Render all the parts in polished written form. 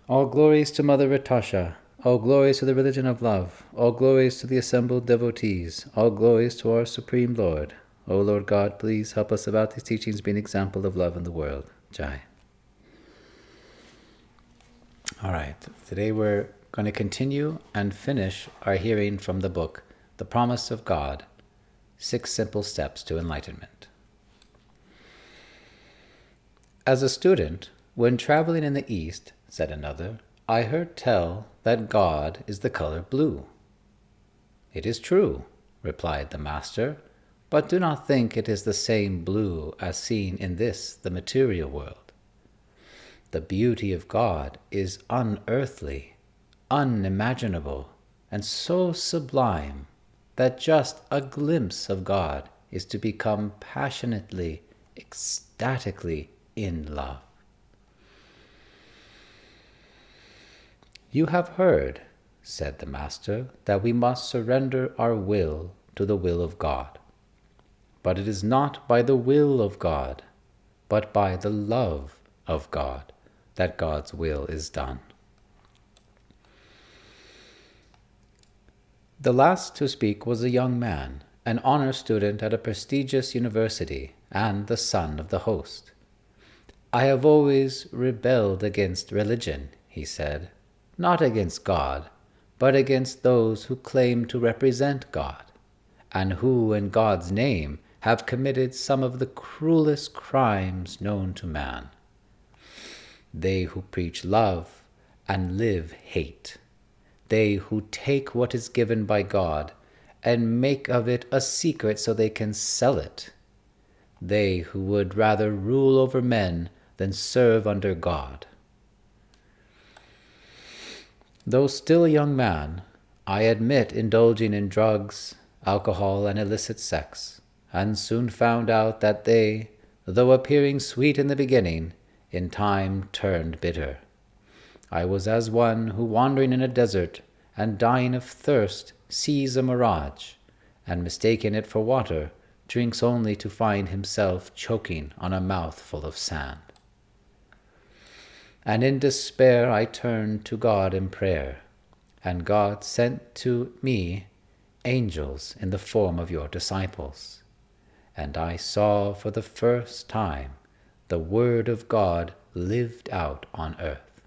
All glories to Mother Ritasha. All glories to the religion of love. All glories to the assembled devotees. All glories to our Supreme Lord. O Lord God, please help us about these teachings be an example of love in the world. Jai. All right, today we're going to continue and finish our hearing from the book, The Promise of God, 6 Simple Steps to Enlightenment. As a student, when traveling in the East, said another, I heard tell that God is the color blue. It is true, replied the master, but do not think it is the same blue as seen in this, the material world. The beauty of God is unearthly, unimaginable, and so sublime that just a glimpse of God is to become passionately, ecstatically in love. You have heard, said the Master, that we must surrender our will to the will of God. But it is not by the will of God, but by the love of God, that God's will is done. The last to speak was a young man, an honor student at a prestigious university, and the son of the host. I have always rebelled against religion, he said, not against God, but against those who claim to represent God, and who, in God's name, have committed some of the cruelest crimes known to man. They who preach love and live hate. They who take what is given by God and make of it a secret so they can sell it. They who would rather rule over men than serve under God. Though still a young man, I admit indulging in drugs, alcohol, and illicit sex, and soon found out that they, though appearing sweet in the beginning, in time turned bitter. I was as one who, wandering in a desert and dying of thirst, sees a mirage, and mistaking it for water, drinks only to find himself choking on a mouthful of sand. And in despair I turned to God in prayer, and God sent to me angels in the form of your disciples. And I saw for the first time the Word of God lived out on earth.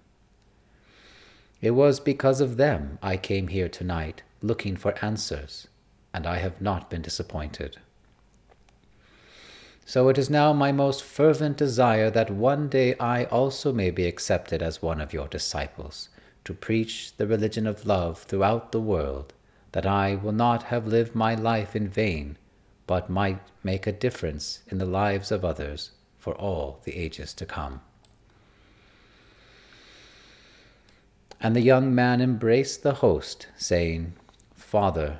It was because of them I came here tonight looking for answers, and I have not been disappointed. So it is now my most fervent desire that one day I also may be accepted as one of your disciples, to preach the religion of love throughout the world, that I will not have lived my life in vain, but might make a difference in the lives of others for all the ages to come. And the young man embraced the host, saying, Father,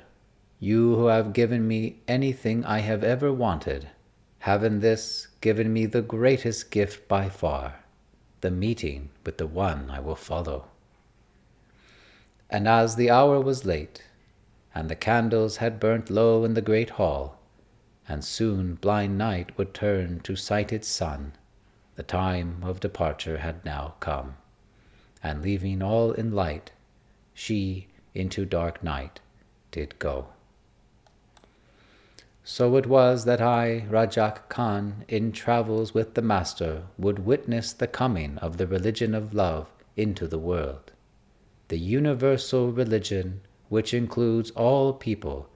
you who have given me anything I have ever wanted, have in this given me the greatest gift by far, the meeting with the one I will follow. And as the hour was late, and the candles had burnt low in the great hall, and soon blind night would turn to sighted sun, the time of departure had now come, and leaving all in light, she into dark night did go. So it was that I, Rajak Khan, in travels with the Master, would witness the coming of the religion of love into the world, the universal religion which includes all people,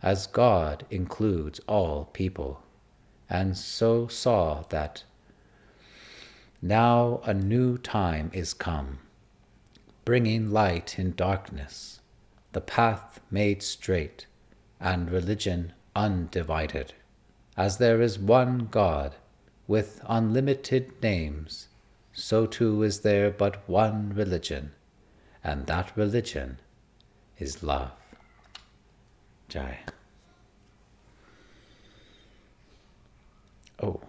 as God includes all people, and so saw that now a new time is come, bringing light in darkness, the path made straight, and religion undivided, as there is one God with unlimited names, so too is there but one religion, and that religion is love. Jai. Oh,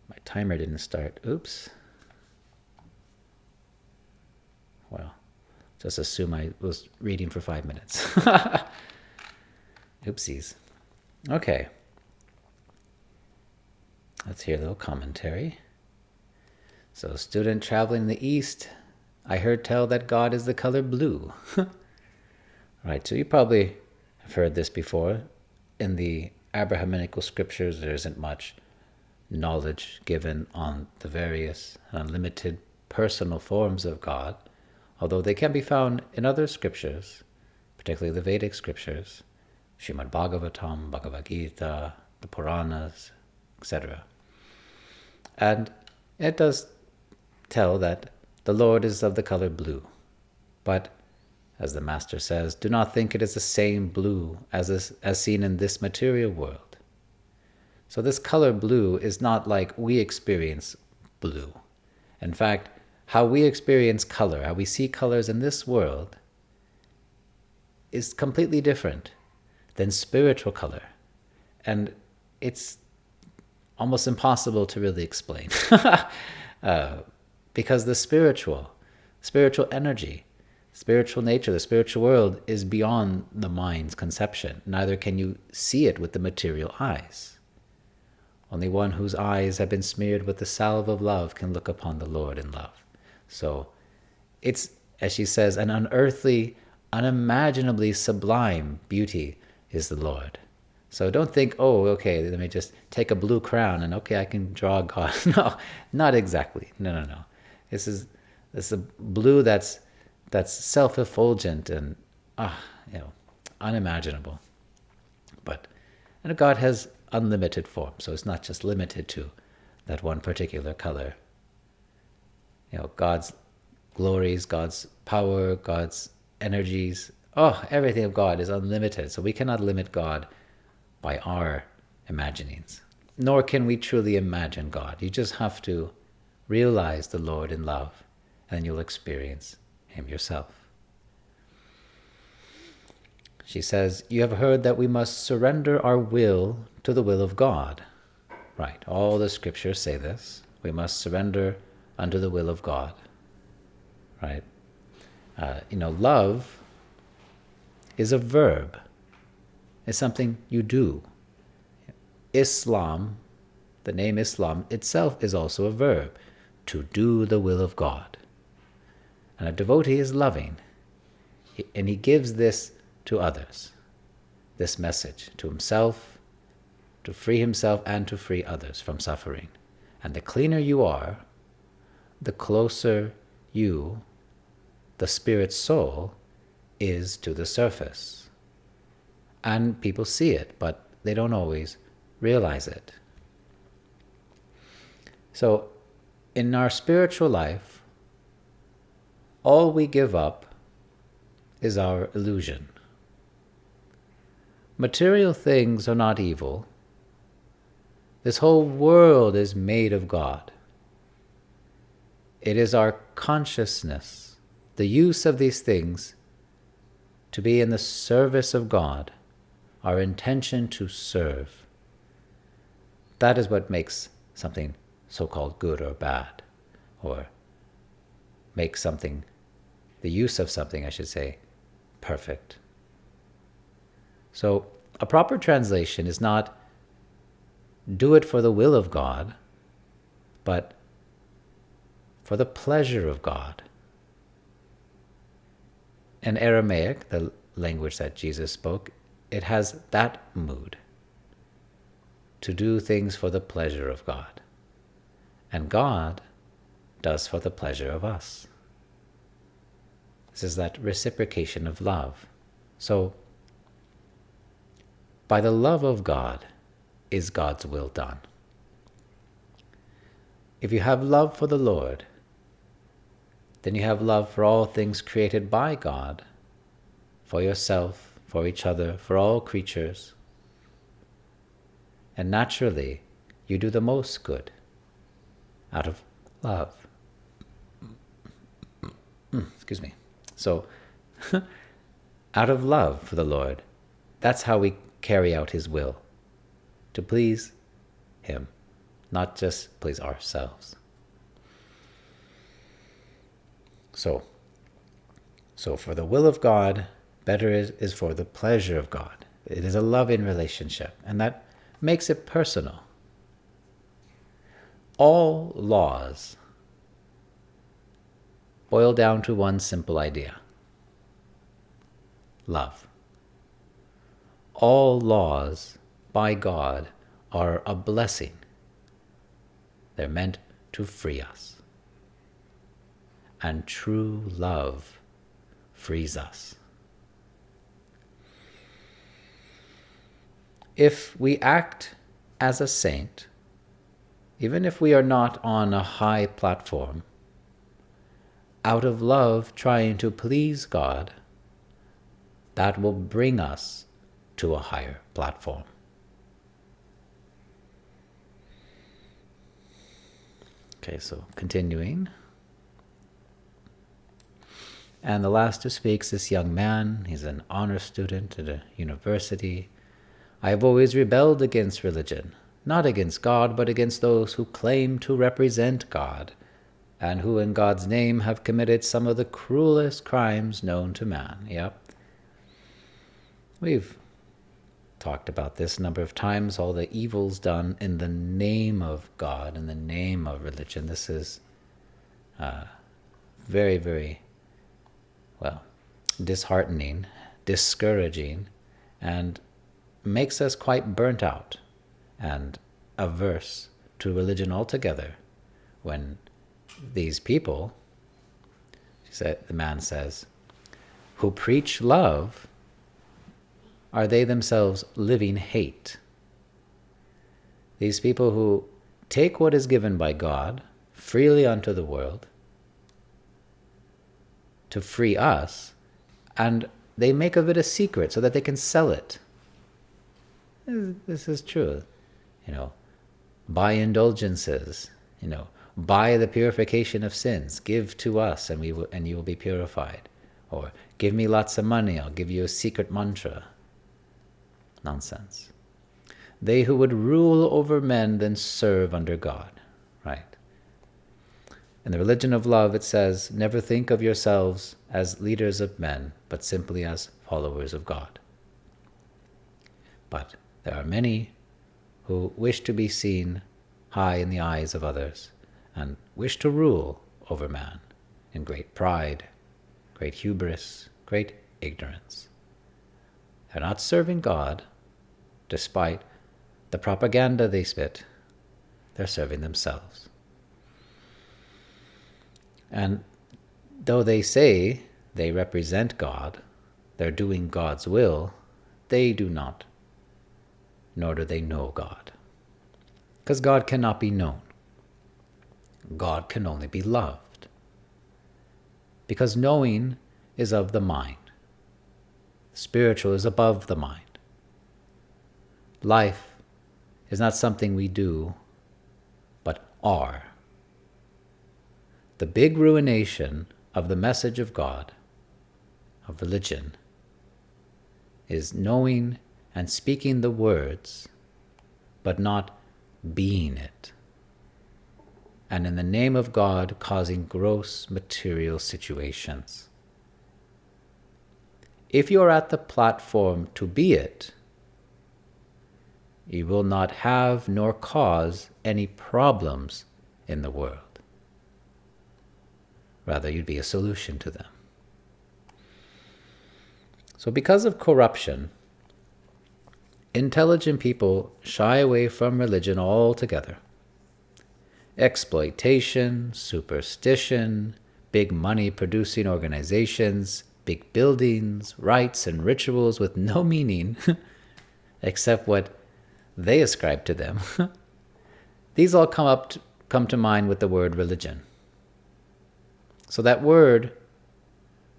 my timer didn't start. Oops. Well, just assume I was reading for 5 minutes. Oopsies. Okay. Let's hear a little commentary. So, student traveling in the East, I heard tell that God is the color blue. Right, so you probably have heard this before. In the Abrahamical scriptures, there isn't much knowledge given on the various unlimited personal forms of God, although they can be found in other scriptures, particularly the Vedic scriptures, Srimad Bhagavatam, Bhagavad Gita, the Puranas, etc. And it does tell that the Lord is of the color blue. But, as the Master says, do not think it is the same blue as seen in this material world. So this color blue is not like we experience blue. In fact, how we experience color, how we see colors in this world, is completely different than spiritual color. And it's almost impossible to really explain. Because the spiritual energy, spiritual nature, the spiritual world is beyond the mind's conception. Neither can you see it with the material eyes. Only one whose eyes have been smeared with the salve of love can look upon the Lord in love. So it's, as she says, an unearthly, unimaginably sublime beauty is the Lord. So don't think, oh, okay, let me just take a blue crown and okay, I can draw God. No, not exactly. No. This is a blue that's self-effulgent and unimaginable. But God has unlimited form, so it's not just limited to that one particular color. God's glories, God's power, God's energies, everything of God is unlimited. So we cannot limit God by our imaginings, nor can we truly imagine God. You just have to realize the Lord in love, and you'll experience Him yourself. She says, you have heard that we must surrender our will to the will of God. Right, all the scriptures say this. We must surrender unto the will of God. Right? Love is a verb. It's something you do. Islam, the name Islam itself is also a verb, to do the will of God. And a devotee is loving, and he gives this to others, this message to himself, to free himself and to free others from suffering. And the cleaner you are, the closer you, the spirit soul, is to the surface. And people see it, but they don't always realize it. So, in our spiritual life, all we give up is our illusion. Material things are not evil. This whole world is made of God. It is our consciousness, the use of these things to be in the service of God, our intention to serve. That is what makes something so-called good or bad, or makes something, the use of something, I should say, perfect. So a proper translation is not do it for the will of God, but for the pleasure of God. In Aramaic, the language that Jesus spoke, it has that mood, to do things for the pleasure of God. And God does for the pleasure of us. This is that reciprocation of love. So, by the love of God is God's will done. If you have love for the Lord, then you have love for all things created by God, for yourself, for each other, for all creatures. And naturally, you do the most good out of love. Excuse me. So, out of love for the Lord, that's how we carry out His will, to please Him, not just please ourselves. So for the will of God, better is for the pleasure of God. It is a loving relationship, and that makes it personal. All laws boil down to one simple idea: love. All laws by God are a blessing. They're meant to free us. And true love frees us. If we act as a saint, even if we are not on a high platform, out of love trying to please God, that will bring us to a higher platform. Okay, so continuing. And the last who speaks, this young man, he's an honor student at a university. I have always rebelled against religion, not against God, but against those who claim to represent God, and who in God's name have committed some of the cruelest crimes known to man. Yep. We've talked about this a number of times, all the evils done in the name of God, in the name of religion. This is very, very, disheartening, discouraging, and makes us quite burnt out and averse to religion altogether when these people, the man says, who preach love, are they themselves living hate? These people who take what is given by God freely unto the world to free us, and they make of it a secret so that they can sell it. This is true. Buy indulgences, buy the purification of sins, give to us and you will be purified. Or give me lots of money, I'll give you a secret mantra. Nonsense. They who would rule over men then serve under God, right? In the religion of love, it says, never think of yourselves as leaders of men, but simply as followers of God. But there are many who wish to be seen high in the eyes of others and wish to rule over man in great pride, great hubris, great ignorance. They're not serving God, despite the propaganda they spit. They're serving themselves. And though they say they represent God, they're doing God's will, they do not, nor do they know God. Because God cannot be known. God can only be loved. Because knowing is of the mind. Spiritual is above the mind. Life is not something we do, but are. The big ruination of the message of God, of religion, is knowing and speaking the words, but not being it. And in the name of God, causing gross material situations. If you are at the platform to be it, you will not have nor cause any problems in the world. Rather, you'd be a solution to them. So because of corruption, intelligent people shy away from religion altogether. Exploitation, superstition, big money producing organizations, big buildings, rites and rituals with no meaning except what they ascribe to them. These all come to mind with the word religion. So that word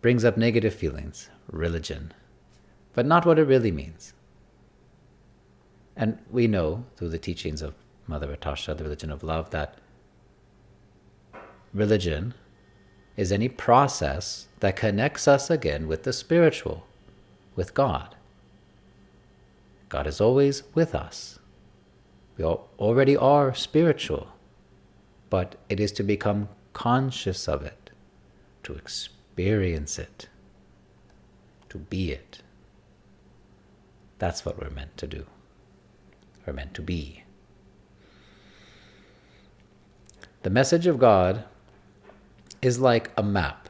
brings up negative feelings, religion, but not what it really means. And we know through the teachings of Mother Atasha, the religion of love, that religion is any process that connects us again with the spiritual, with God. God is always with us. We already are spiritual, but it is to become conscious of it, to experience it, to be it. That's what we're meant to do. We're meant to be. The message of God is like a map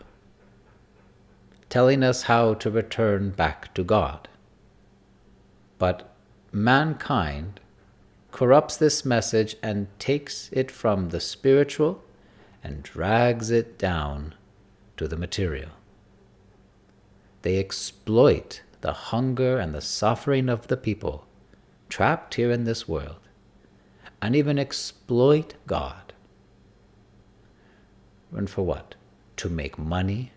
telling us how to return back to God. But mankind corrupts this message and takes it from the spiritual and drags it down to the material. They exploit the hunger and the suffering of the people trapped here in this world, and even exploit God. And for what? To make money,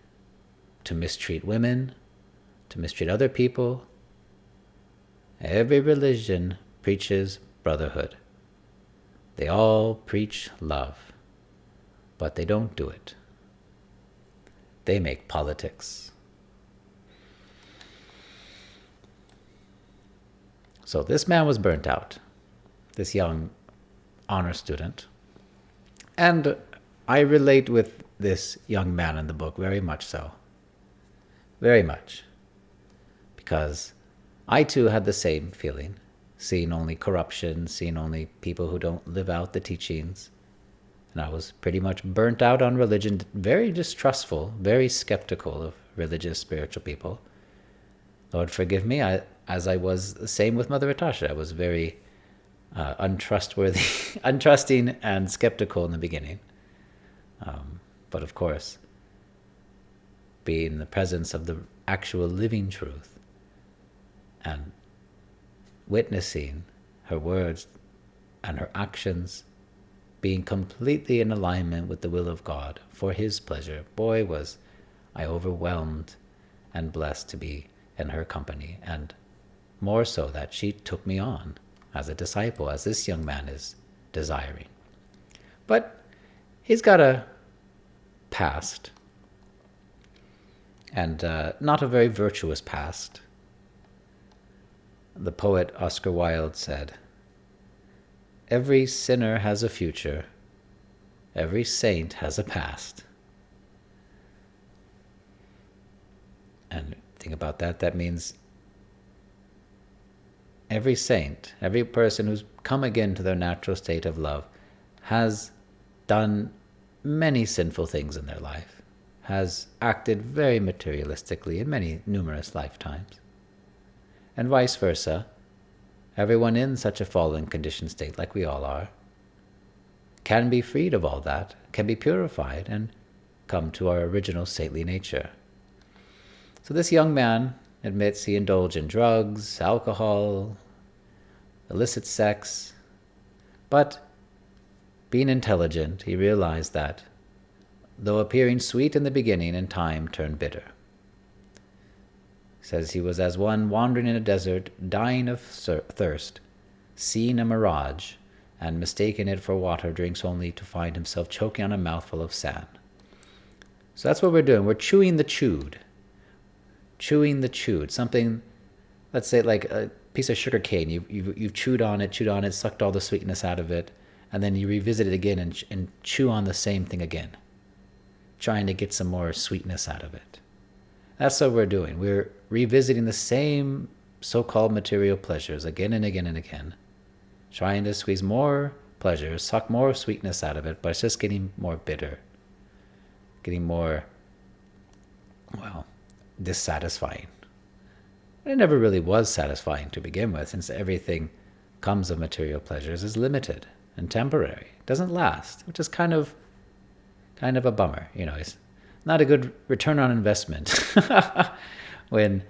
to mistreat women, to mistreat other people. Every religion preaches brotherhood. They all preach love, but they don't do it. They make politics. So this man was burnt out, this young honor student. And I relate with this young man in the book very much so. Very much. Because I too had the same feeling, seeing only corruption, seeing only people who don't live out the teachings. And I was pretty much burnt out on religion, very distrustful, very skeptical of religious, spiritual people. Lord forgive me, as I was the same with Mother Natasha. I was very untrustworthy, untrusting and skeptical in the beginning. But of course, being in the presence of the actual living truth and witnessing her words and her actions being completely in alignment with the will of God for His pleasure, boy, was I overwhelmed and blessed to be in her company, and more so that she took me on as a disciple, as this young man is desiring. But he's got a past, and not a very virtuous past. The poet Oscar Wilde said, "Every sinner has a future, every saint has a past." And think about that. That means every saint, every person who's come again to their natural state of love, has done many sinful things in their life, has acted very materialistically in many numerous lifetimes. And vice versa, everyone in such a fallen conditioned state, like we all are, can be freed of all that, can be purified, and come to our original saintly nature. So this young man admits he indulged in drugs, alcohol, illicit sex, but being intelligent, he realized that, though appearing sweet in the beginning, in time turned bitter. He says he was as one wandering in a desert, dying of thirst, seeing a mirage, and mistaking it for water, drinks only to find himself choking on a mouthful of sand. So that's what we're doing. We're chewing the chewed. Chewing the chewed. Something, let's say like a piece of sugar cane. You've chewed on it, sucked all the sweetness out of it, and then you revisit it again and chew on the same thing again, trying to get some more sweetness out of it. That's what we're doing. We're revisiting the same so-called material pleasures again and again and again, trying to squeeze more pleasure, suck more sweetness out of it, but it's just getting more bitter, getting more, dissatisfying. But it never really was satisfying to begin with, since everything comes of material pleasures is limited and temporary. It doesn't last, which is kind of a bummer. It's not a good return on investment when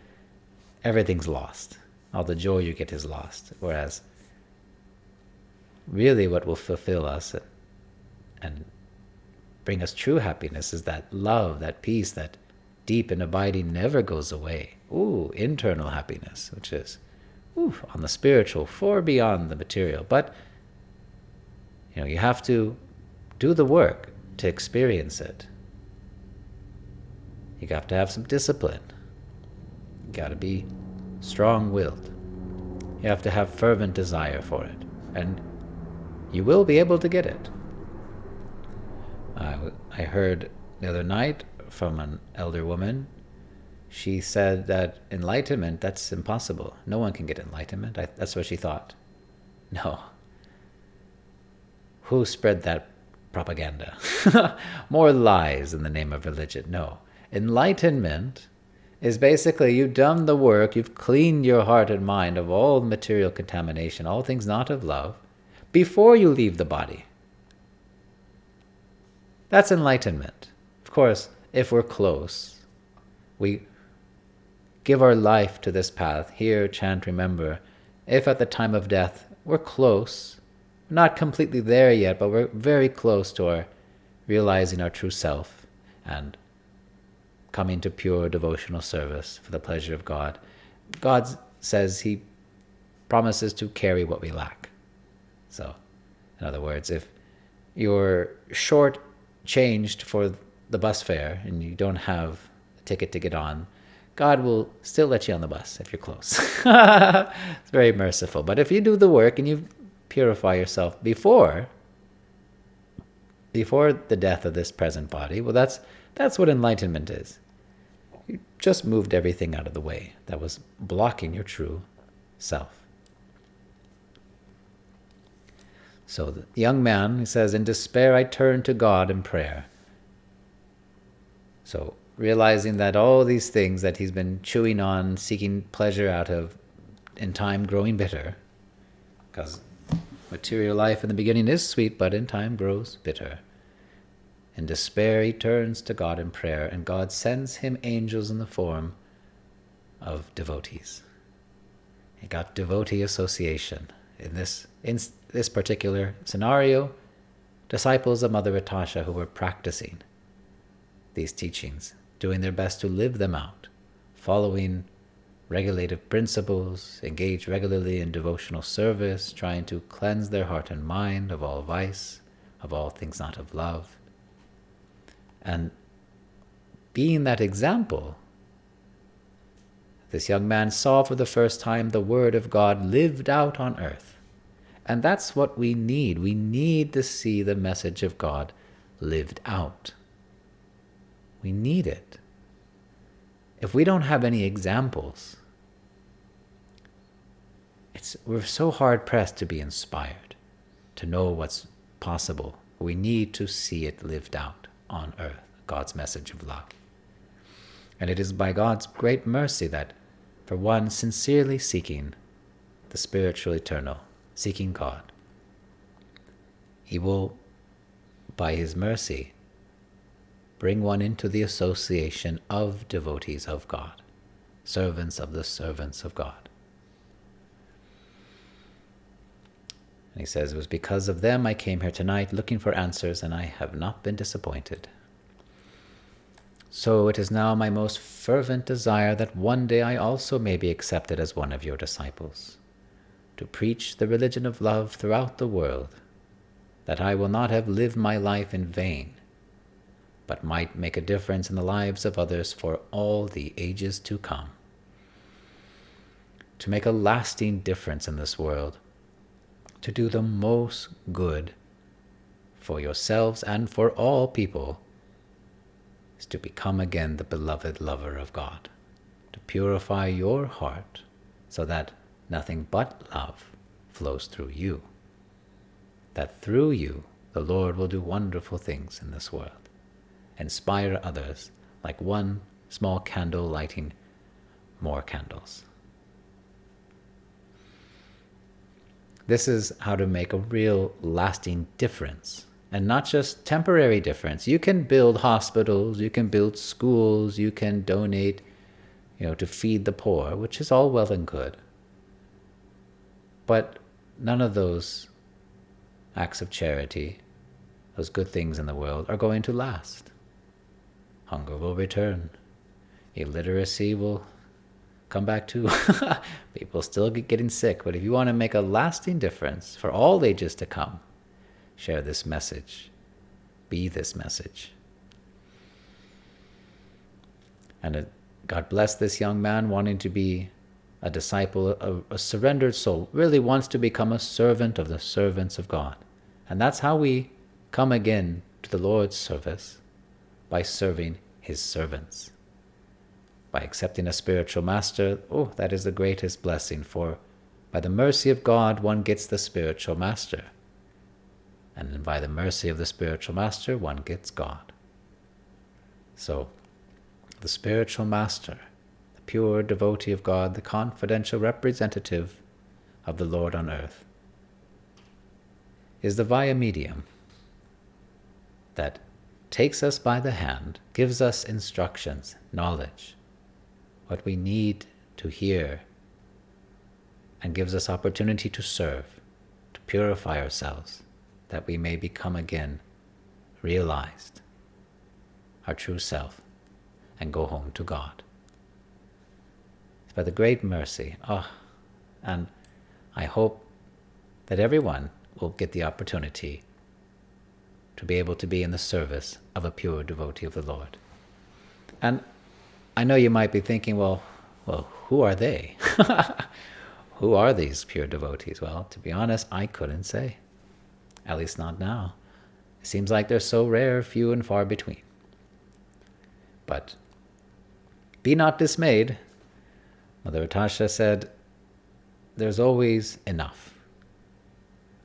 everything's lost. All the joy you get is lost. Whereas really what will fulfill us and bring us true happiness is that love, that peace, that deep and abiding never goes away. Internal happiness, which is on the spiritual, far beyond the material. But you have to do the work to experience it. You have to have some discipline. You got to be strong-willed. You have to have fervent desire for it, and you will be able to get it. I heard the other night from an elder woman. She said that enlightenment, that's impossible. No one can get enlightenment. That's what she thought. No. Who spread that propaganda, more lies in the name of religion. No. Enlightenment is basically you've done the work, you've cleaned your heart and mind of all material contamination, all things not of love, before you leave the body. That's enlightenment. Of course, if we're close, we give our life to this path, hear, chant, remember. If at the time of death we're close, not completely there yet, but we're very close to our realizing our true self and coming to pure devotional service for the pleasure of God, God says He promises to carry what we lack. So, in other words, if you're short changed for the bus fare and you don't have a ticket to get on, God will still let you on the bus if you're close. It's very merciful. But if you do the work and you purify yourself before the death of this present body, well, that's what enlightenment is. You just moved everything out of the way that was blocking your true self. So the young man, he says, in despair I turned to God in prayer. So realizing that all these things that he's been chewing on, seeking pleasure out of, in time growing bitter, because material life in the beginning is sweet, but in time grows bitter. In despair he turns to God in prayer, and God sends him angels in the form of devotees. He got devotee association. In this particular scenario, disciples of Mother Natasha who were practicing these teachings, doing their best to live them out, following regulative principles, engage regularly in devotional service, trying to cleanse their heart and mind of all vice, of all things not of love. And being that example, this young man saw for the first time the Word of God lived out on earth. And that's what we need. We need to see the message of God lived out. We need it. If we don't have any examples, we're so hard-pressed to be inspired, to know what's possible. We need to see it lived out on earth, God's message of love. And it is by God's great mercy that, for one sincerely seeking the spiritual eternal, seeking God, He will, by His mercy, bring one into the association of devotees of God, servants of the servants of God. And he says, it was because of them I came here tonight looking for answers, and I have not been disappointed. So it is now my most fervent desire that one day I also may be accepted as one of your disciples, to preach the religion of love throughout the world, that I will not have lived my life in vain, but might make a difference in the lives of others for all the ages to come. To make a lasting difference in this world, to do the most good for yourselves and for all people, is to become again the beloved lover of God, to purify your heart so that nothing but love flows through you, that through you the Lord will do wonderful things in this world, inspire others like one small candle lighting more candles. This is how to make a real lasting difference, and not just temporary difference. You can build hospitals, you can build schools, you can donate, to feed the poor, which is all well and good. But none of those acts of charity, those good things in the world, are going to last. Hunger will return. Illiteracy will come back too. People still getting sick. But if you want to make a lasting difference for all ages to come, share this message. Be this message. And God bless this young man wanting to be a disciple, a surrendered soul, really wants to become a servant of the servants of God. And that's how we come again to the Lord's service, by serving His servants. By accepting a spiritual master, that is the greatest blessing, for by the mercy of God one gets the spiritual master. And then by the mercy of the spiritual master, one gets God. So, the spiritual master, the pure devotee of God, the confidential representative of the Lord on earth, is the via medium that takes us by the hand, gives us instructions, knowledge, what we need to hear, and gives us opportunity to serve, to purify ourselves, that we may become again realized, our true self, and go home to God. It's by the great mercy. And I hope that everyone will get the opportunity to be able to be in the service of a pure devotee of the Lord. And I know you might be thinking, well, who are they? Who are these pure devotees? Well, to be honest, I couldn't say. At least not now. It seems like they're so rare, few and far between. But be not dismayed. Mother Natasha said, there's always enough.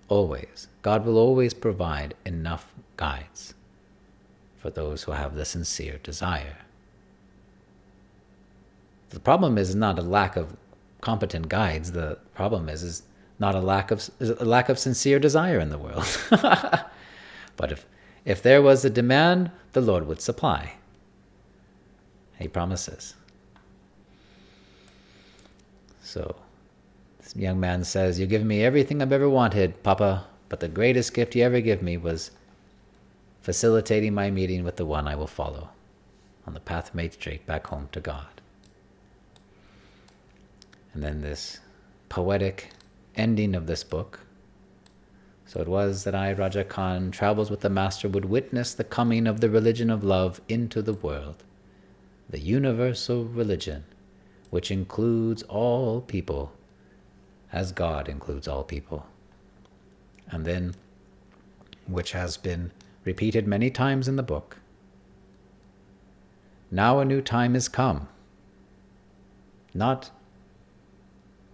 Always. God will always provide enough guides for those who have the sincere desire. The problem is not a lack of competent guides. The problem is not a lack of sincere desire in the world. But if there was a demand, the Lord would supply. He promises. So this young man says, "You give me everything I've ever wanted, Papa, but the greatest gift you ever gave me was facilitating my meeting with the one I will follow on the path made straight back home to God." And then this poetic ending of this book. So it was that I, Raja Khan, travels with the Master, would witness the coming of the religion of love into the world, the universal religion, which includes all people, as God includes all people. And then, which has been repeated many times in the book, now a new time is come. Not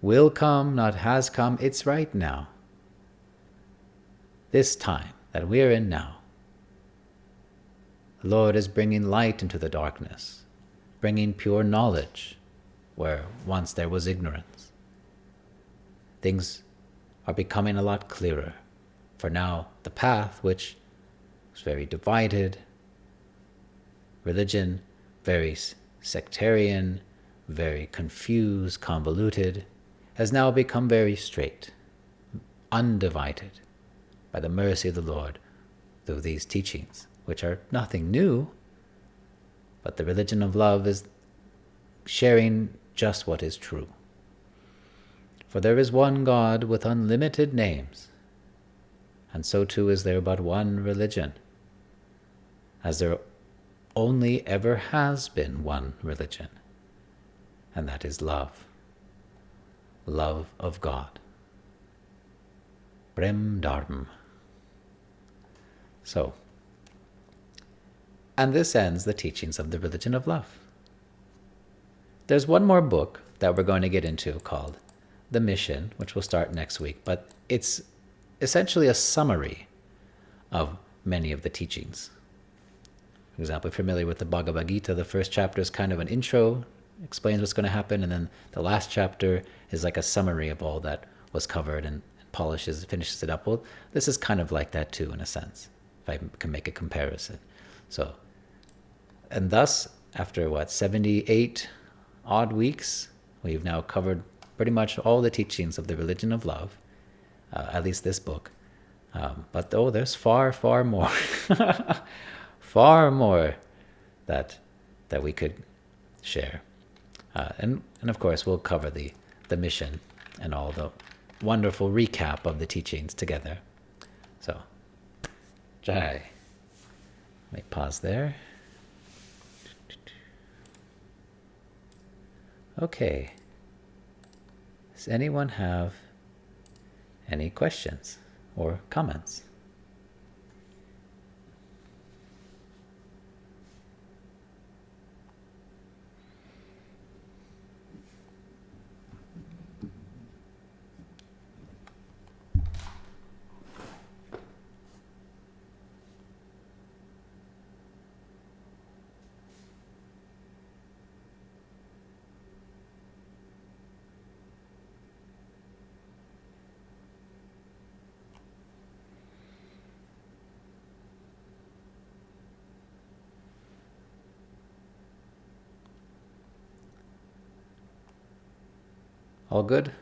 will come, not has come, it's right now. This time that we're in now, the Lord is bringing light into the darkness, bringing pure knowledge where once there was ignorance. Things are becoming a lot clearer, for now the path, which was very divided, religion very sectarian, very confused, convoluted, has now become very straight, undivided by the mercy of the Lord through these teachings, which are nothing new, but the religion of love is sharing just what is true. For there is one God with unlimited names, and so too is there but one religion, as there only ever has been one religion, and that is love. Love of God. Prem Dharma. So, and this ends the teachings of the religion of love. There's one more book that we're going to get into called The Mission, which will start next week, but it's essentially a summary of many of the teachings. For example, if you're familiar with the Bhagavad Gita, the first chapter is kind of an intro, explains what's going to happen, and then the last chapter is like a summary of all that was covered and finishes it up. Well, this is kind of like that too, in a sense, if I can make a comparison. So, and thus, after 78 odd weeks, we've now covered pretty much all the teachings of the religion of love, at least this book. But there's far, far more, far more that we could share. And of course, we'll cover the mission and all the wonderful recap of the teachings together. So, Jai. Let me pause there. Okay. Does anyone have any questions or comments? All good?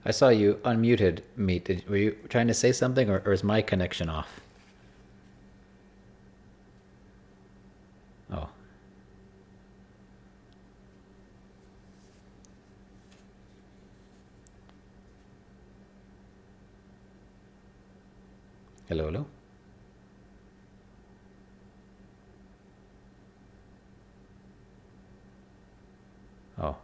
I saw you unmuted, Meet. Were you trying to say something, or is my connection off? Oh. Hello, hello? Oh.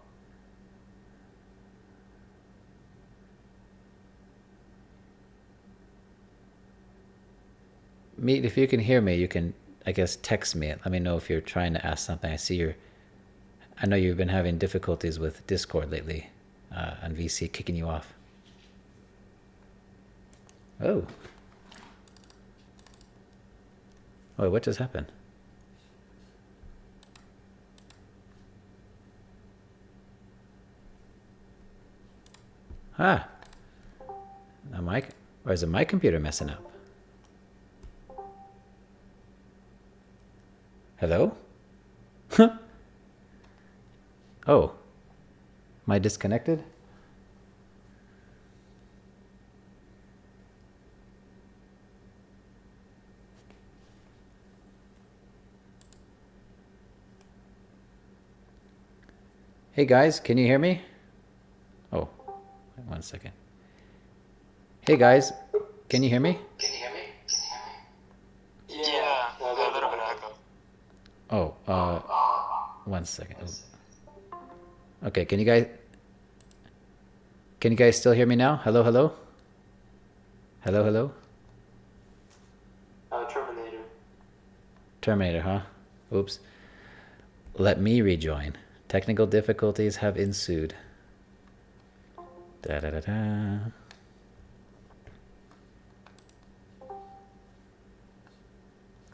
Meet, if you can hear me, you can, I guess, text me. Let me know if you're trying to ask something. I know you've been having difficulties with Discord lately, and VC kicking you off. Oh. Oh, what just happened? Ah. Or is it my computer messing up? Hello? Oh. Am I disconnected? Hey guys, can you hear me? Oh, 1 second. Hey guys, can you hear me? Yeah, a little bit of echo. Oh, 1 second. Okay, can you guys still hear me now? Hello, hello? Hello, hello? Terminator. Terminator, huh? Oops. Let me rejoin. Technical difficulties have ensued. Da da da da.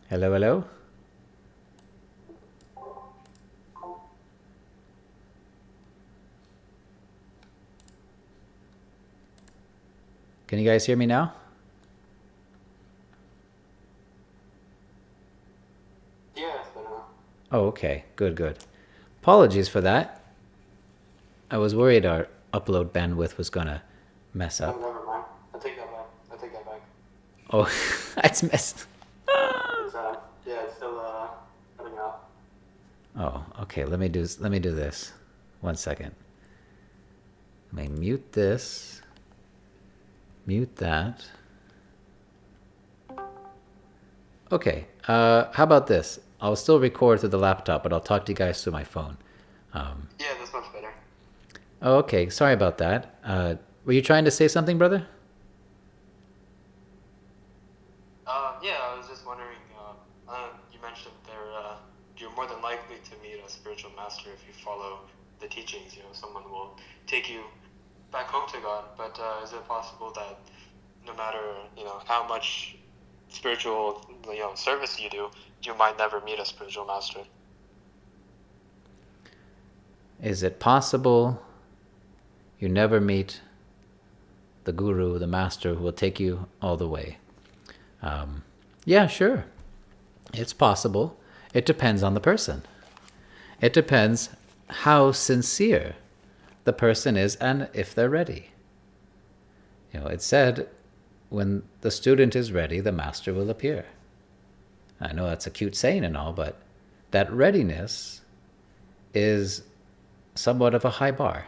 Hello, hello? Can you guys hear me now? Yeah, it's better now. Oh, okay. Good, good. Apologies for that. I was worried our upload bandwidth was gonna mess Oh, up. never mind. I take that back. Oh, that's messed. It's still cutting out. Oh, okay. Let me do this. 1 second. Let me mute this. Mute that. Okay. How about this? I'll still record through the laptop, but I'll talk to you guys through my phone. Yeah, that's much better. Oh, okay. Sorry about that. Were you trying to say something, brother? Yeah, I was just wondering. You mentioned you're more than likely to meet a spiritual master if you follow the teachings. Someone will take you back home to God. But is it possible that no matter how much spiritual service you do, you might never meet a spiritual master? Is it possible you never meet the guru, the master who will take you all the way? Yeah, sure. It's possible. It depends on the person. It depends how sincere the person is and if they're ready. It said, when the student is ready, the master will appear. I know that's a cute saying and all, but that readiness is somewhat of a high bar.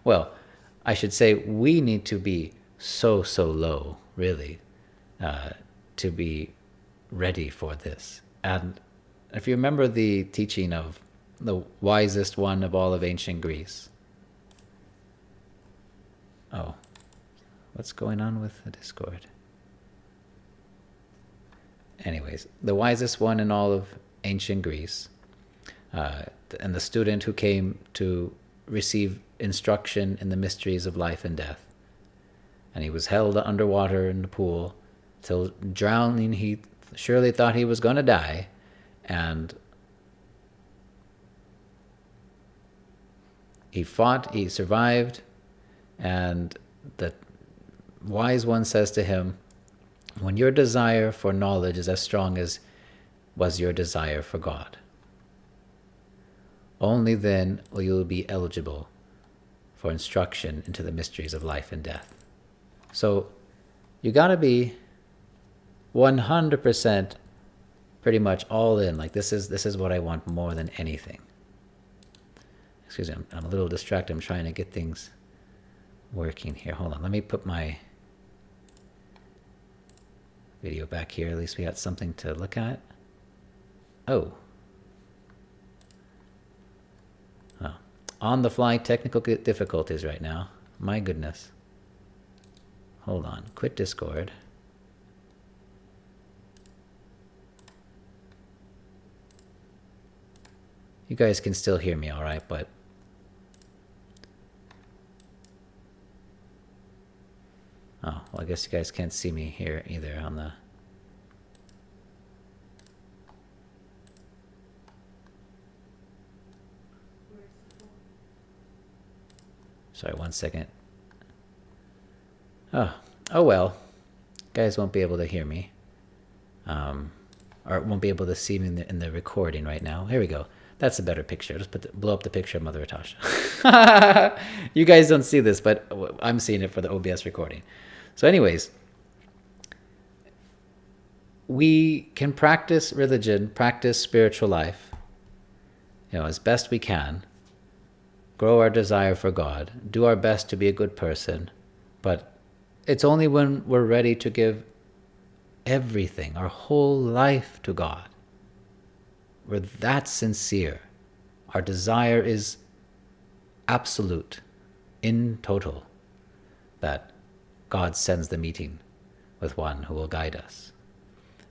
Well, I should say we need to be so low, really, to be ready for this. And if you remember the teaching of the wisest one of all of ancient Greece. Oh, what's going on with the Discord? Anyways, the wisest one in all of ancient Greece, and the student who came to receive instruction in the mysteries of life and death. And he was held underwater in the pool till drowning. He surely thought he was going to die, and he fought, he survived, and the wise one says to him, when your desire for knowledge is as strong as was your desire for God, only then will you be eligible for instruction into the mysteries of life and death. So you got to be 100% pretty much all in. Like this is what I want more than anything. Excuse me, I'm a little distracted. I'm trying to get things working here. Hold on, let me put my video back here. At least we got something to look at. Oh, on the fly technical difficulties right now. My goodness. Hold on, quit Discord. You guys can still hear me all right, but oh, well, I guess you guys can't see me here either on the... Sorry, one second. Oh well. Guys won't be able to hear me. Or won't be able to see me in the recording right now. Here we go. That's a better picture. Just blow up the picture of Mother Atasha. You guys don't see this, but I'm seeing it for the OBS recording. So anyways, we can practice religion, practice spiritual life, as best we can, grow our desire for God, do our best to be a good person, but it's only when we're ready to give everything, our whole life to God, we're that sincere, our desire is absolute, in total, that God sends the meeting with one who will guide us.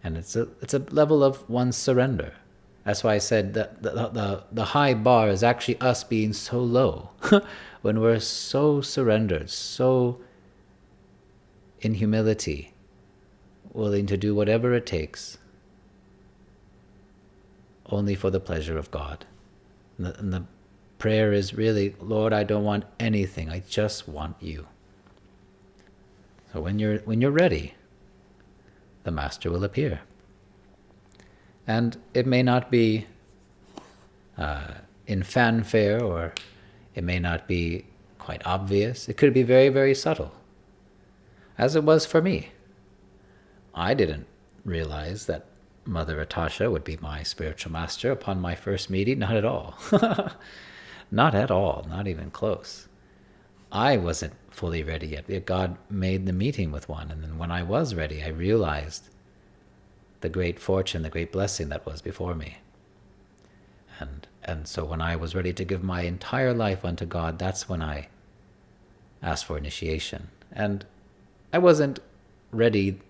And it's a level of one's surrender. That's why I said that the high bar is actually us being so low. When we're so surrendered, so in humility, willing to do whatever it takes, only for the pleasure of God. And the prayer is really, Lord, I don't want anything. I just want you. So when you're ready, the Master will appear. And it may not be in fanfare, or it may not be quite obvious. It could be very, very subtle, as it was for me. I didn't realize that Mother Atasha would be my spiritual master upon my first meeting. Not at all. Not at all. Not even close. I wasn't fully ready yet. God made the meeting with one, and then when I was ready, I realized the great fortune, the great blessing that was before me. And so when I was ready to give my entire life unto God, that's when I asked for initiation. And I wasn't ready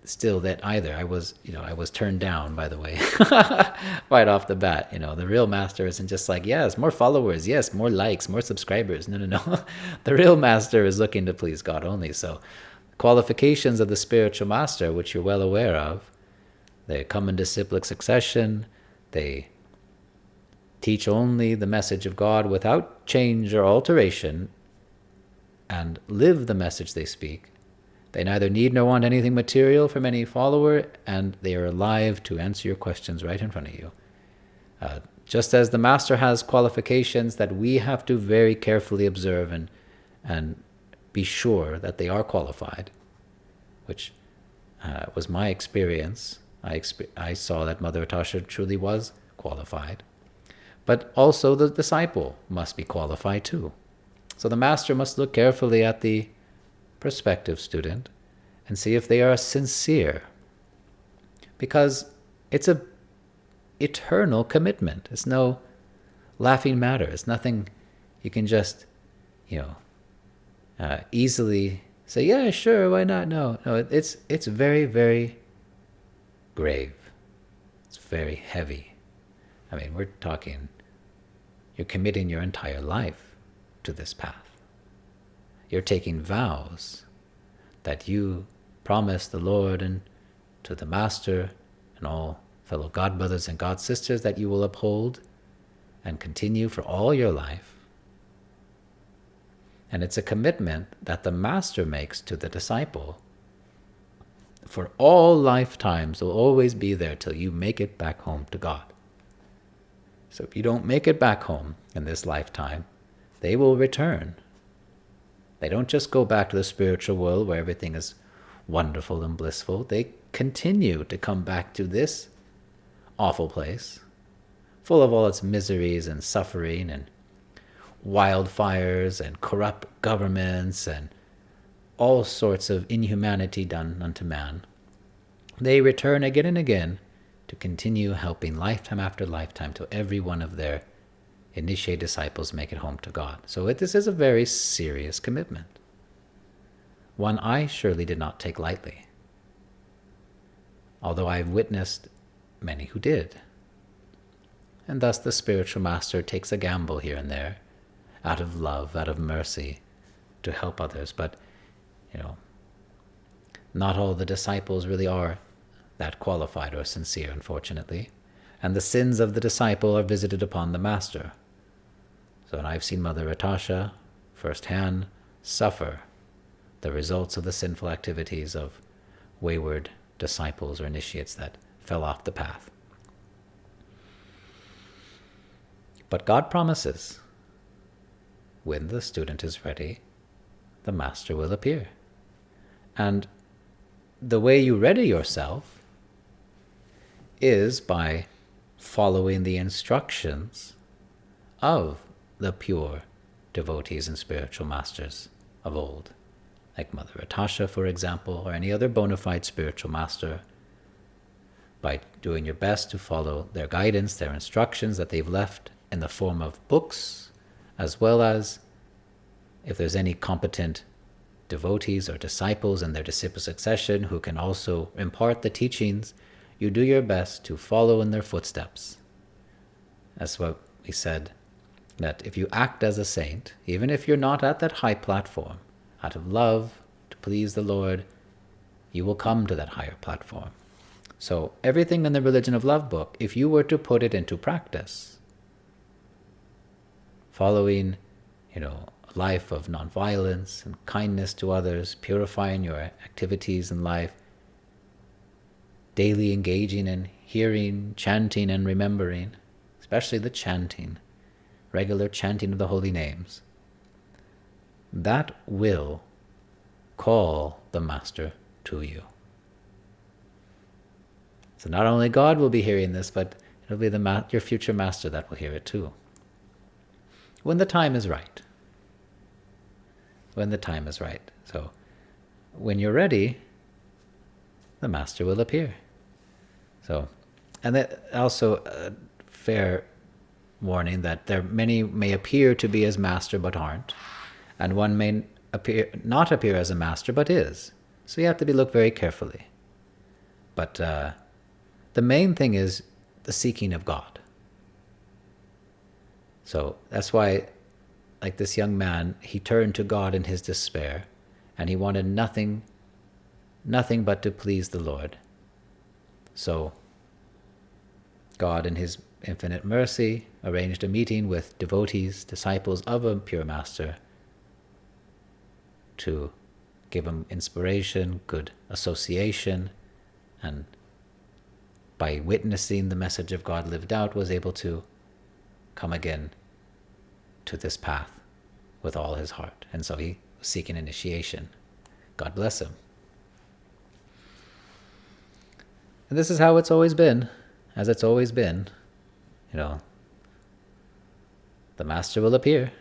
still that either. I was turned down, by the way, right off the bat. The real master isn't just like, yes, more followers, yes, more likes, more subscribers. No. The real master is looking to please God only. So qualifications of the spiritual master, which you're well aware of, they come in disciplic succession. They teach only the message of God without change or alteration, and live the message they speak. They neither need nor want anything material from any follower, and they are alive to answer your questions right in front of you. Just as the Master has qualifications that we have to very carefully observe and be sure that they are qualified, which was my experience. I saw that Mother Atasha truly was qualified. But also the disciple must be qualified too. So the Master must look carefully at the prospective student and see if they are sincere, because it's a eternal commitment. It's no laughing matter. It's nothing you can just easily say, yeah, sure, why not? No, it's very, very grave. It's very heavy. I mean, we're talking, you're committing your entire life to this path. You're taking vows that you promise the Lord and to the Master and all fellow God brothers and God sisters that you will uphold and continue for all your life. And it's a commitment that the master makes to the disciple. For all lifetimes, will always be there till you make it back home to God. So if you don't make it back home in this lifetime, they will return. They don't just go back to the spiritual world where everything is wonderful and blissful. They continue to come back to this awful place, full of all its miseries and suffering and wildfires and corrupt governments and all sorts of inhumanity done unto man. They return again and again to continue helping lifetime after lifetime till every one of their initiate disciples make it home to God. So this is a very serious commitment, one I surely did not take lightly, although I've witnessed many who did. And thus the spiritual master takes a gamble here and there, out of love, out of mercy, to help others. But, not all the disciples really are that qualified or sincere, unfortunately. And the sins of the disciple are visited upon the master. So, and I've seen Mother Natasha firsthand suffer the results of the sinful activities of wayward disciples or initiates that fell off the path. But God promises, when the student is ready, the master will appear. And the way you ready yourself is by following the instructions of the pure devotees and spiritual masters of old, like Mother Natasha, for example, or any other bona fide spiritual master, by doing your best to follow their guidance, their instructions that they've left in the form of books, as well as if there's any competent devotees or disciples in their disciple succession who can also impart the teachings, you do your best to follow in their footsteps. That's what we said, that if you act as a saint, even if you're not at that high platform, out of love, to please the Lord, you will come to that higher platform. So everything in the Religion of Love book, if you were to put it into practice, following, a life of nonviolence and kindness to others, purifying your activities in life, daily engaging in hearing, chanting, and remembering, especially the chanting, regular chanting of the holy names, that will call the master to you. So not only God will be hearing this, but it'll be your future master that will hear it too. When the time is right. When the time is right. So when you're ready, the master will appear. So, and that also a fair warning that many may appear to be as master but aren't, and one may not appear as a master but is. So you have to look very carefully. But the main thing is the seeking of God. So that's why, like this young man, he turned to God in his despair, and he wanted nothing but to please the Lord. So God, in his infinite mercy, arranged a meeting with devotees, disciples of a pure master, to give him inspiration, good association, and by witnessing the message of God lived out, was able to come again to this path with all his heart. And so he was seeking initiation. God bless him. And this is how it's always been, as it's always been. The master will appear.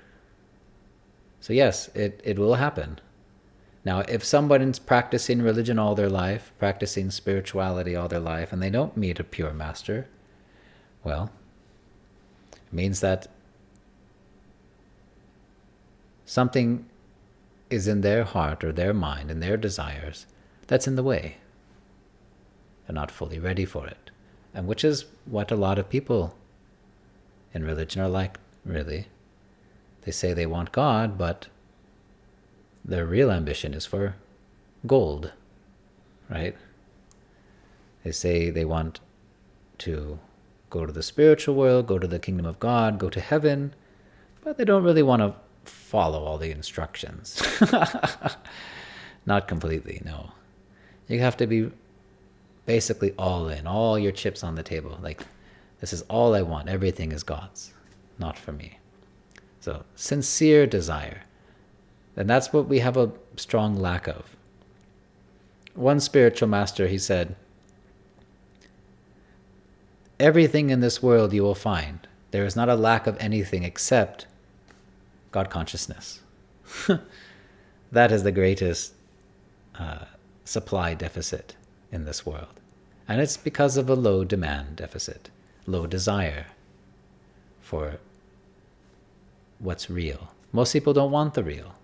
So yes, it will happen. Now, if someone's practicing religion all their life, practicing spirituality all their life, and they don't meet a pure master, well, it means that something is in their heart or their mind and their desires that's in the way. They're not fully ready for it. And which is what a lot of people in religion are like, really. They say they want God, but their real ambition is for gold, right? They say they want to go to the spiritual world, go to the kingdom of God, go to heaven, but they don't really want to follow all the instructions. Not completely, no. You have to be basically all in, all your chips on the table. Like, this is all I want. Everything is God's, not for me. So, sincere desire. And that's what we have a strong lack of. One spiritual master, he said, everything in this world you will find. There is not a lack of anything except God consciousness. That is the greatest supply deficit in this world. And it's because of a low demand deficit, low desire for what's real. Most people don't want the real.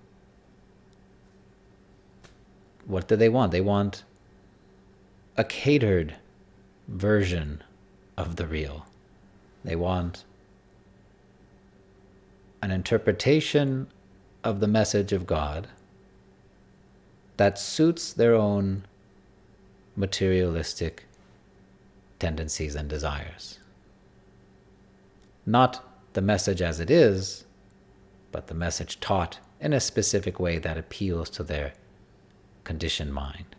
What do they want? They want a catered version of the real. They want an interpretation of the message of God that suits their own materialistic tendencies and desires. Not the message as it is, but the message taught in a specific way that appeals to their conditioned mind.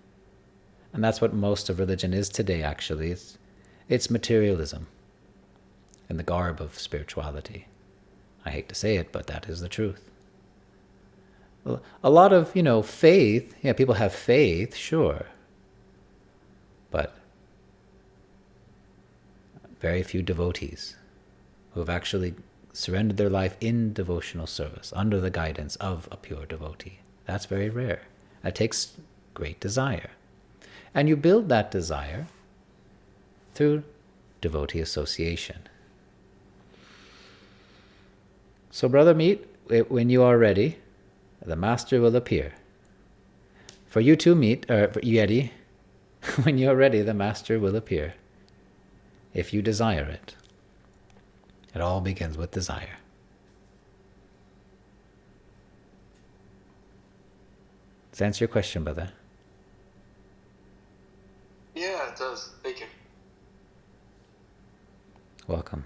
And that's what most of religion is today, actually. It's materialism in the garb of spirituality. I hate to say it, but that is the truth. A lot of, faith, people have faith, sure. But very few devotees who have actually surrendered their life in devotional service under the guidance of a pure devotee. That's very rare. That takes great desire. And you build that desire through devotee association. So, Brother Meet, when you are ready, the Master will appear. For you too, Yeti, when you are ready, the Master will appear. If you desire it. It all begins with desire. Does that answer your question, brother? Yeah, it does. Thank you. Welcome.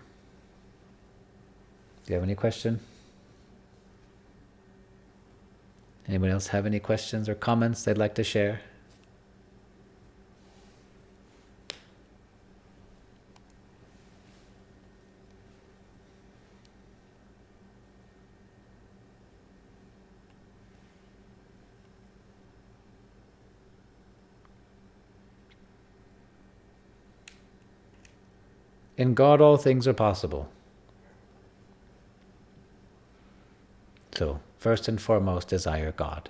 Do you have any question? Anyone else have any questions or comments they'd like to share? In God all things are possible. So, first and foremost, desire God.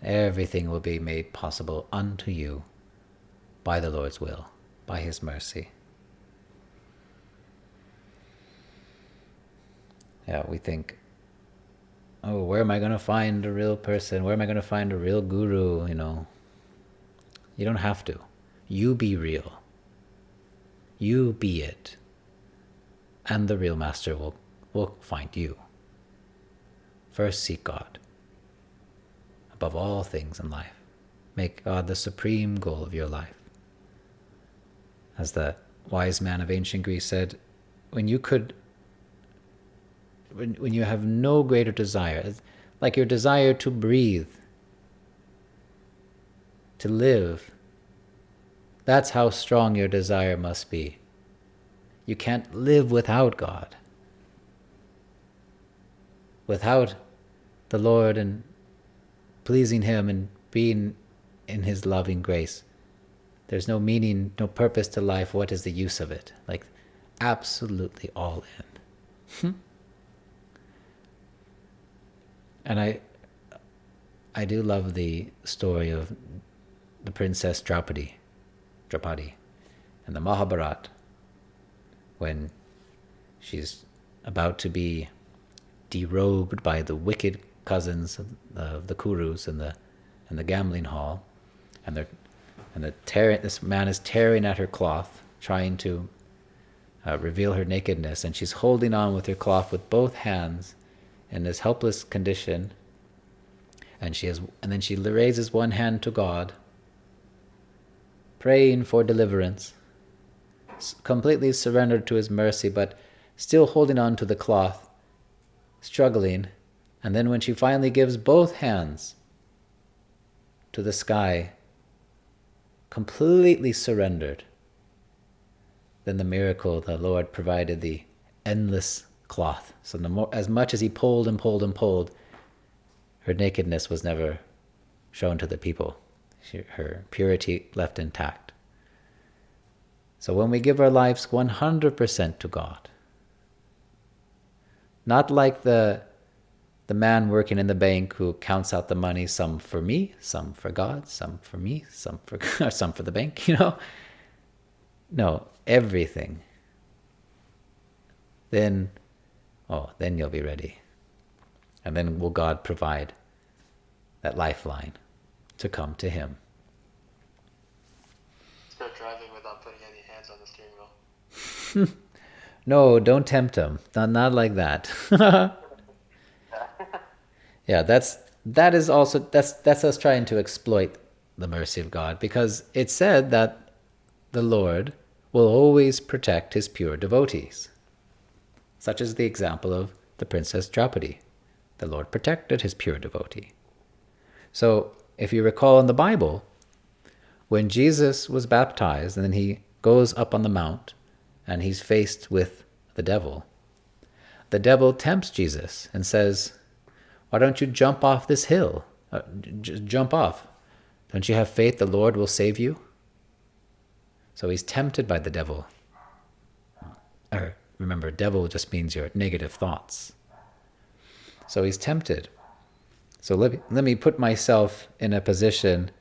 Everything will be made possible unto you by the Lord's will, by His mercy. Yeah, we think, oh, where am I going to find a real person? Where am I going to find a real guru? You don't have to. You be real. You be it. And the real Master will find you. First seek God. Above all things in life. Make God the supreme goal of your life. As the wise man of ancient Greece said, when you have no greater desire, like your desire to breathe, to live, that's how strong your desire must be. You can't live without God. Without the Lord and pleasing Him and being in His loving grace, there's no meaning, no purpose to life. What is the use of it? Like, absolutely all in. And I do love the story of the Princess Draupadi and the Mahabharata, when she's about to be derobed by the wicked cousins of the Kurus in the gambling hall, and this man is tearing at her cloth, trying to reveal her nakedness, and she's holding on with her cloth with both hands in this helpless condition, and then she raises one hand to God, praying for deliverance, completely surrendered to His mercy, but still holding on to the cloth, struggling, And then when she finally gives both hands to the sky, completely surrendered, then the miracle, the Lord provided the endless cloth. So as much as he pulled and pulled and pulled, her nakedness was never shown to the people. Her purity left intact. So when we give our lives 100% to God, not like the man working in the bank who counts out the money, some for me, some for God, some for me, some for some for the bank, No, everything. Then you'll be ready. And then will God provide that lifeline to come to him. Start driving without putting any hands on the steering wheel. No, don't tempt him. Not like that. Yeah, that's us trying to exploit the mercy of God, because it said that the Lord will always protect his pure devotees. Such as the example of the Princess Draupadi. The Lord protected his pure devotee. So, if you recall in the Bible, when Jesus was baptized and then he goes up on the mount and he's faced with the devil tempts Jesus and says, "Why don't you jump off this hill? Jump off. Don't you have faith the Lord will save you?" So he's tempted by the devil. Remember, devil just means your negative thoughts. So he's tempted. So let me put myself in a position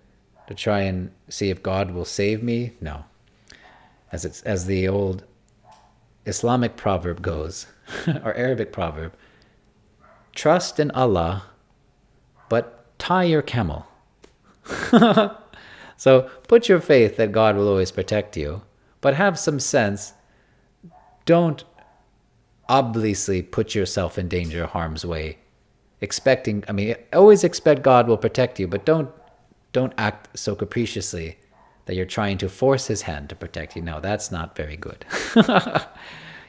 to try and see if God will save me. No. As the old Islamic proverb goes, or Arabic proverb, trust in Allah, but tie your camel. So put your faith that God will always protect you, but have some sense. Don't obviously put yourself in danger, harm's way, always expect God will protect you, but don't act so capriciously that you're trying to force his hand to protect you. No, that's not very good.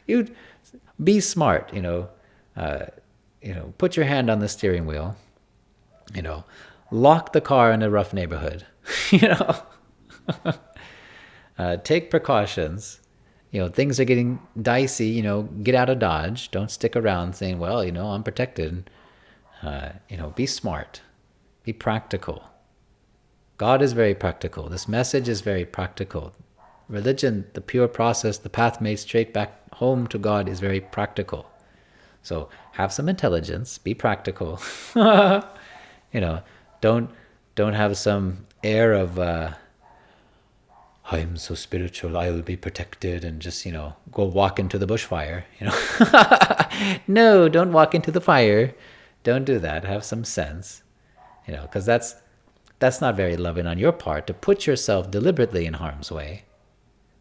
You be smart, put your hand on the steering wheel, lock the car in a rough neighborhood, take precautions. Things are getting dicey, get out of Dodge. Don't stick around saying, well, I'm protected. Be smart. Be practical. God is very practical. This message is very practical. Religion, the pure process, the path made straight back home to God is very practical. So have some intelligence. Be practical. Don't have some air of I'm so spiritual, I'll be protected, and just, go walk into the bushfire, No, don't walk into the fire. Don't do that. Have some sense, because that's not very loving on your part to put yourself deliberately in harm's way.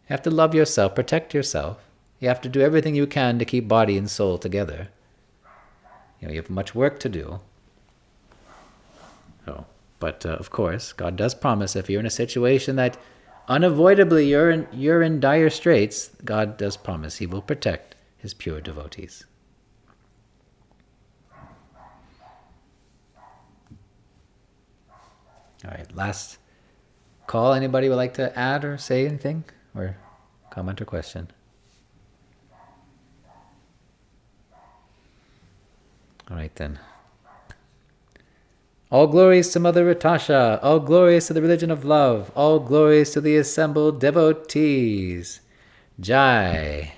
You have to love yourself, protect yourself. You have to do everything you can to keep body and soul together. You have much work to do. But of course, God does promise if you're in a situation that unavoidably you're in dire straits, God does promise he will protect his pure devotees. All right, last call. Anybody would like to add or say anything, or comment or question? All right then. All glories to Mother Ritasha, all glories to the religion of love, all glories to the assembled devotees. Jai.